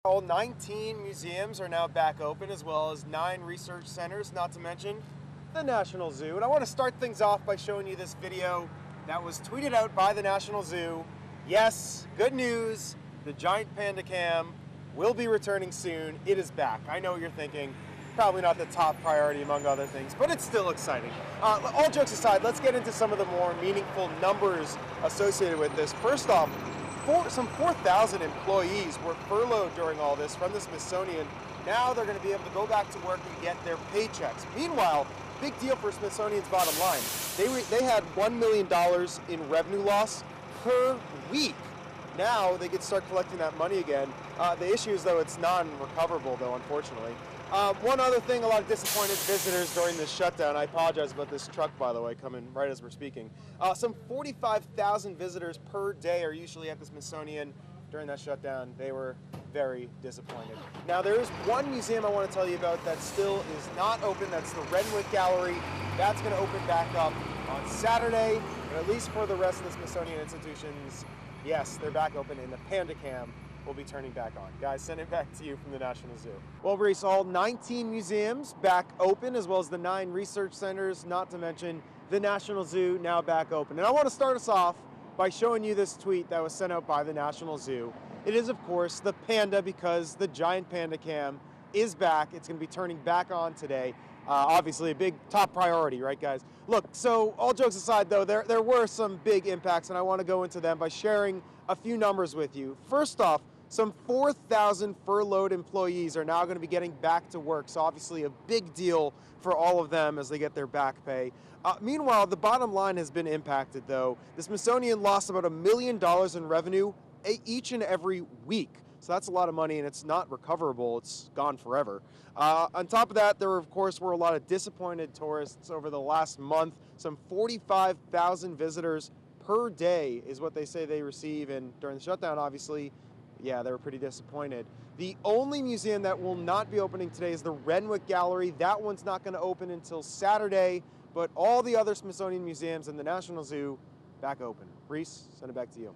All 19 museums are now back open, as well as 9 research centers, not to mention the National Zoo. And I want to start things off by showing you this video that was tweeted out by the National Zoo. Yes, good news, the giant panda cam will be returning soon. It is back. I know what you're thinking. Probably not the top priority among other things, but it's still exciting. All jokes aside, let's get into some of the more meaningful numbers associated with this. First off, some 4,000 employees were furloughed during all this from the Smithsonian. Now they're going to be able to go back to work and get their paychecks. Meanwhile, big deal for Smithsonian's bottom line. They had $1 million in revenue loss per week. Now they could start collecting that money again. The issue is, though, it's non-recoverable, though, unfortunately. One other thing, a lot of disappointed visitors during this shutdown. I apologize about this truck, by the way, coming right as we're speaking. Some 45,000 visitors per day are usually at the Smithsonian during that shutdown. They were very disappointed. Now, there is one museum I want to tell you about that still is not open. That's the Renwick Gallery. That's going to open back up on Saturday, but at least for the rest of the Smithsonian institutions, yes, they're back open, and the Panda Cam will be turning back on. Guys, send it back to you from the National Zoo. Well, Reese, all 19 museums back open, as well as the 9 research centers, not to mention the National Zoo now back open. And I want to start us off by showing you this tweet that was sent out by the National Zoo. It is, of course, the panda, because the giant panda cam is back. It's going to be turning back on today. Obviously a big top priority, right, guys? Look, so all jokes aside, though, there were some big impacts, and I want to go into them by sharing a few numbers with you. First off, some 4,000 furloughed employees are now going to be getting back to work, so obviously a big deal for all of them as they get their back pay. Meanwhile, the bottom line has been impacted, though. The Smithsonian lost about $1 million in revenue each and every week. So that's a lot of money, and it's not recoverable. It's gone forever. On top of that, there, of course, were a lot of disappointed tourists over the last month. Some 45,000 visitors per day is what they say they receive, and during the shutdown, obviously, yeah, they were pretty disappointed. The only museum that will not be opening today is the Renwick Gallery. That one's not going to open until Saturday, but all the other Smithsonian museums and the National Zoo back open. Reese, send it back to you.